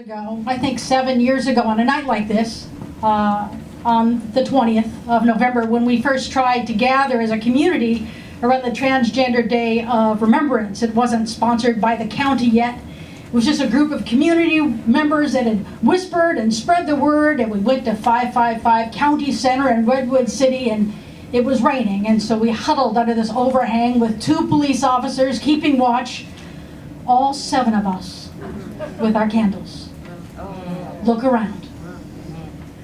ago, I think 7 years ago, on a night like this, on the 20th of November, when we first tried to gather as a community around the Transgender Day of Remembrance. It wasn't sponsored by the county yet. It was just a group of community members that had whispered and spread the word, and we went to 555 County Center in Redwood City, and it was raining, and so we huddled under this overhang with 2 police officers keeping watch, all 7 of us with our candles. Look around.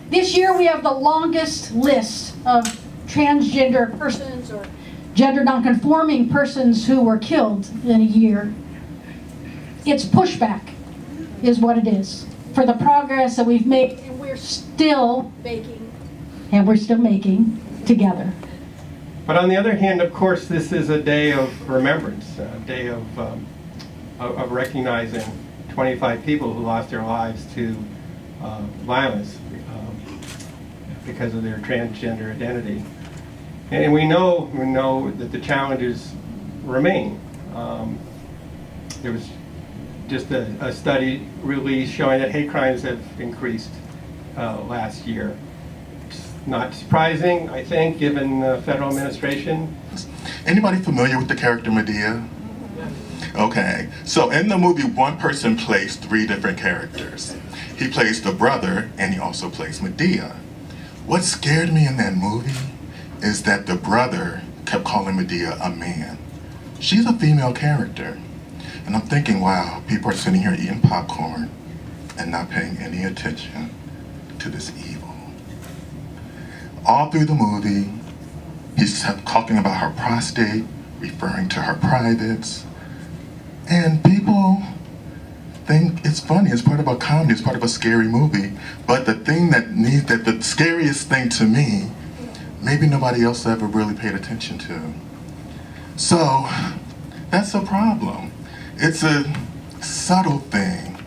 This year we have the longest list of transgender persons or gender nonconforming persons who were killed in a year. It's pushback is what it is for the progress that we've made, and we're still making, together. But on the other hand, of course, this is a day of remembrance, a day of recognizing 25 people who lost their lives to violence because of their transgender identity. And we know that the challenges remain. There was just a study released showing that hate crimes have increased last year. It's not surprising, I think, given the federal administration. Anybody familiar with the character Medea? Okay, so in the movie, one person plays 3 different characters. He plays the brother, and he also plays Medea. What scared me in that movie is that the brother kept calling Medea a man. She's a female character. And I'm thinking, wow, people are sitting here eating popcorn and not paying any attention to this evil. All through the movie, he's talking about her prostate, referring to her privates. And people think it's funny, it's part of a comedy, it's part of a scary movie. But the thing the scariest thing to me, maybe nobody else ever really paid attention to. So, that's a problem. It's a subtle thing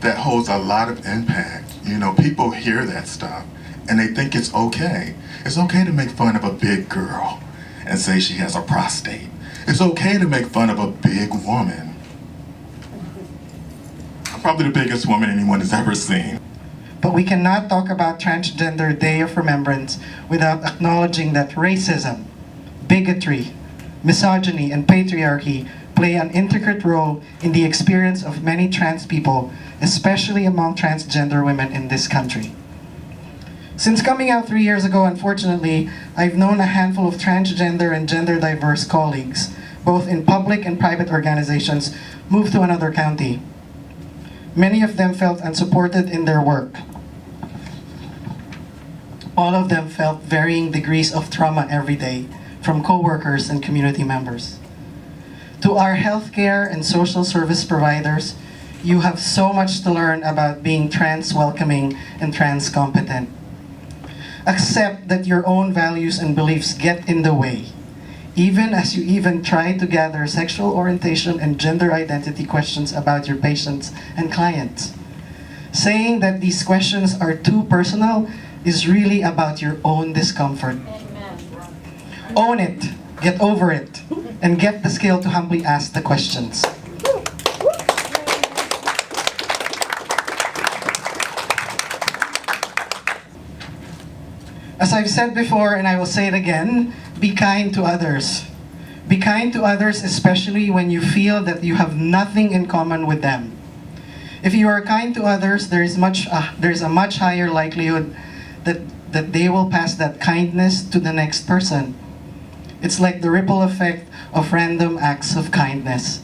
that holds a lot of impact. You know, people hear that stuff and they think it's okay. It's okay to make fun of a big girl and say she has a prostate. It's okay to make fun of a big woman. Probably the biggest woman anyone has ever seen. But we cannot talk about Transgender Day of Remembrance without acknowledging that racism, bigotry, misogyny, and patriarchy play an intricate role in the experience of many trans people, especially among transgender women in this country. Since coming out 3 years ago, unfortunately, I've known a handful of transgender and gender diverse colleagues, both in public and private organizations, move to another county. Many of them felt unsupported in their work. All of them felt varying degrees of trauma every day from coworkers and community members. To our healthcare and social service providers, you have so much to learn about being trans welcoming and trans competent. Accept that your own values and beliefs get in the way, even as you try to gather sexual orientation and gender identity questions about your patients and clients. Saying that these questions are too personal is really about your own discomfort. Amen. Own it, get over it, and get the skill to humbly ask the questions. As I've said before, and I will say it again, be kind to others. Be kind to others, especially when you feel that you have nothing in common with them. If you are kind to others, there's a much higher likelihood that they will pass that kindness to the next person. It's like the ripple effect of random acts of kindness.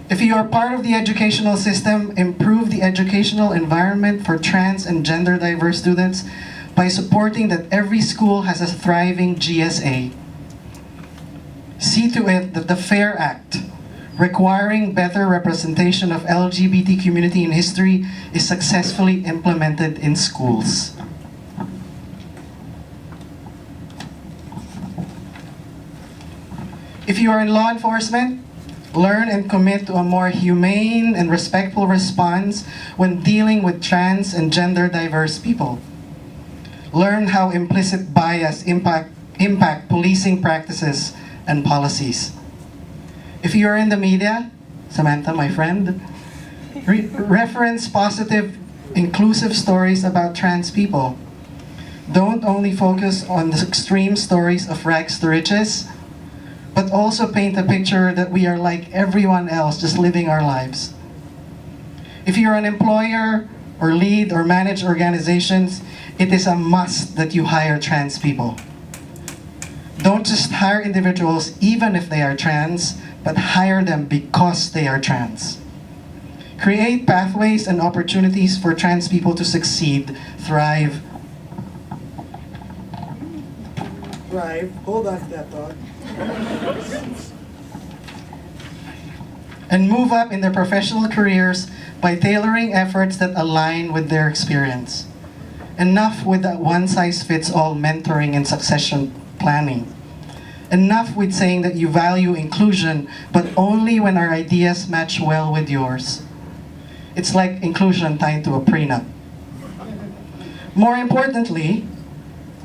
If you are part of the educational system, improve the educational environment for trans and gender diverse students by supporting that every school has a thriving GSA. See to it that the FAIR Act, requiring better representation of LGBT community in history, is successfully implemented in schools. If you are in law enforcement, learn and commit to a more humane and respectful response when dealing with trans and gender diverse people. Learn how implicit bias impact policing practices and policies. If you are in the media, Samantha, my friend, Reference positive, inclusive stories about trans people. Don't only focus on the extreme stories of rags to riches, but also paint a picture that we are like everyone else, just living our lives. If you're an employer or lead or manage organizations, it is a must that you hire trans people. Don't just hire individuals even if they are trans, but hire them because they are trans. Create pathways and opportunities for trans people to succeed, thrive. Hold on to that thought. And move up in their professional careers by tailoring efforts that align with their experience. Enough with the one-size-fits-all mentoring and succession planning. Enough with saying that you value inclusion, but only when our ideas match well with yours. It's like inclusion tied to a prenup. More importantly,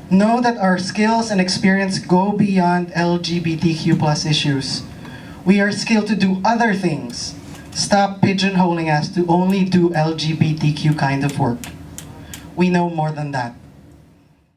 know that our skills and experience go beyond LGBTQ+ issues. We are skilled to do other things. Stop pigeonholing us to only do LGBTQ kind of work. We know more than that.